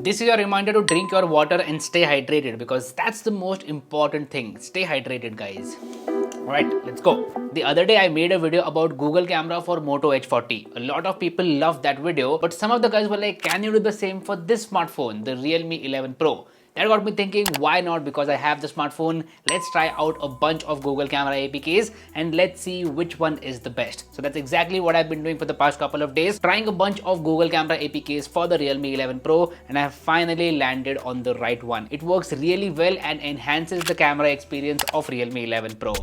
This is your reminder to drink your water and stay hydrated, because that's the most important thing. Stay hydrated, guys. Alright, let's go. The other day I made a video about Google camera for Moto H40. A lot of people loved that video, but some of the guys were like, can you do the same for this smartphone, the Realme 11 Pro? That got me thinking, why not? Because I have the smartphone. Let's try out a bunch of Google camera APKs and let's see which one is the best. So that's exactly what I've been doing for the past couple of days, trying a bunch of Google camera APKs for the Realme 11 Pro, and I have finally landed on the right one. It works really well and enhances the camera experience of Realme 11 Pro.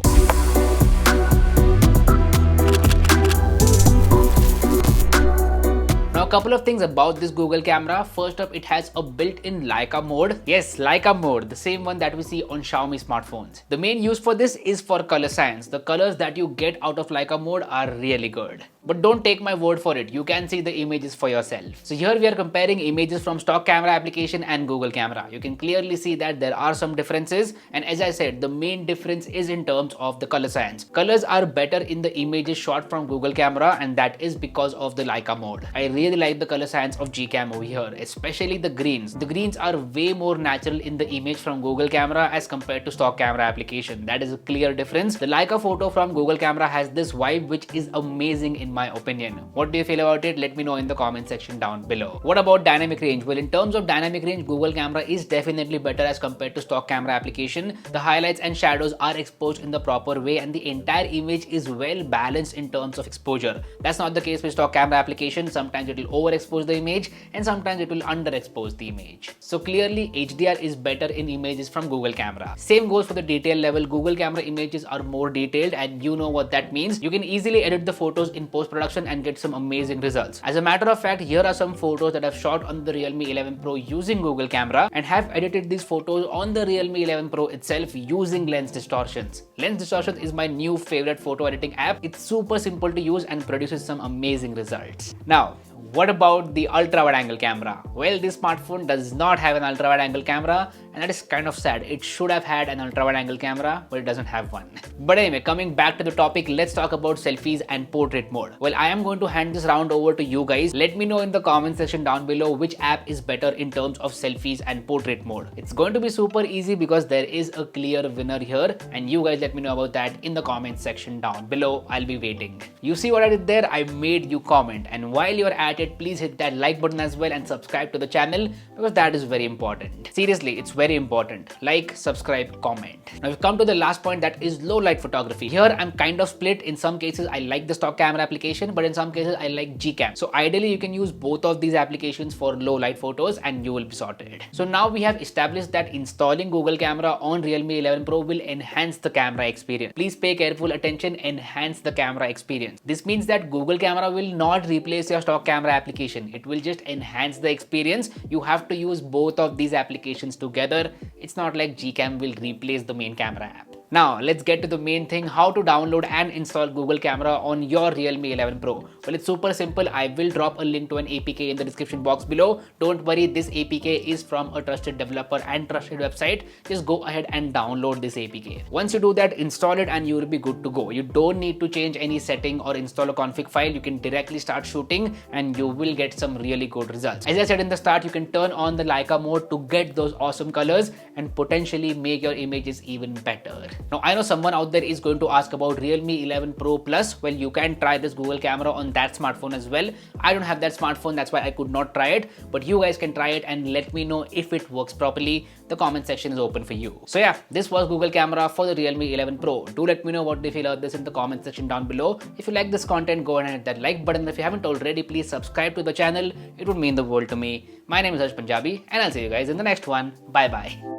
Now, a couple of things about this Google camera. First up, it has a built-in Leica mode. Yes, Leica mode, the same one that we see on Xiaomi smartphones. The main use for this is for color science. The colors that you get out of Leica mode are really good. But don't take my word for it. You can see the images for yourself. So here we are comparing images from stock camera application and Google camera. You can clearly see that there are some differences. And as I said, the main difference is in terms of the color science. Colors are better in the images shot from Google camera, and that is because of the Leica mode. I really like the color science of Gcam over here, especially the greens. The greens are way more natural in the image from Google camera as compared to stock camera application. That is a clear difference. The Leica photo from Google camera has this vibe which is amazing in my opinion. What do you feel about it? Let me know in the comment section down below. What about dynamic range? Well, in terms of dynamic range, Google camera is definitely better as compared to stock camera application. The highlights and shadows are exposed in the proper way and the entire image is well balanced in terms of exposure. That's not the case with stock camera application. Sometimes it will overexpose the image and sometimes it will underexpose the image. So clearly HDR is better in images from Google camera. Same goes for the detail level. Google camera images are more detailed, and you know what that means. You can easily edit the photos in post-production and get some amazing results. As a matter of fact, here are some photos that I've shot on the Realme 11 Pro using Google camera, and have edited these photos on the Realme 11 Pro itself using lens distortions. Lens distortions is my new favorite photo editing app. It's super simple to use and produces some amazing results. Now, what about the ultra wide angle camera? Well, this smartphone does not have an ultra wide angle camera, and that is kind of sad. It should have had an ultra wide angle camera, but it doesn't have one. But anyway, coming back to the topic, let's talk about selfies and portrait mode. Well, I am going to hand this round over to you guys. Let me know in the comment section down below which app is better in terms of selfies and portrait mode. It's going to be super easy because there is a clear winner here, and you guys let me know about that in the comment section down below. I'll be waiting. You see what I did there? I made you comment, and while you're at it, please hit that like button as well and subscribe to the channel, because that is very important. Seriously, it's very important. Like, subscribe, comment. Now we've come to the last point, that is low light photography. Here I'm kind of split. In some cases I like the stock camera application, but in some cases I like Gcam. So ideally you can use both of these applications for low light photos and you will be sorted. So now we have established that installing Google camera on Realme 11 Pro will enhance the camera experience. Please pay careful attention. Enhance the camera experience. This means that Google camera will not replace your stock camera application. It will just enhance the experience. You have to use both of these applications together. It's not like Gcam will replace the main camera app. Now let's get to the main thing, how to download and install Google camera on your Realme 11 Pro. Well, it's super simple. I will drop a link to an APK in the description box below. Don't worry, this APK is from a trusted developer and trusted website. Just go ahead and download this APK. Once you do that, install it and you will be good to go. You don't need to change any setting or install a config file. You can directly start shooting and you will get some really good results. As I said in the start, you can turn on the Leica mode to get those awesome colors and potentially make your images even better. Now, I know someone out there is going to ask about Realme 11 Pro Plus. Well, you can try this Google camera on that smartphone as well. I don't have that smartphone, that's why I could not try it, but you guys can try it and let me know if it works properly. The comment section is open for you. So yeah, this was Google camera for the Realme 11 Pro. Do let me know what you feel about this in the comment section down below. If you like this content, go ahead and hit that like button. If you haven't already, please subscribe to the channel. It would mean the world to me. My name is Harsh Punjabi and I'll see you guys in the next one. Bye bye.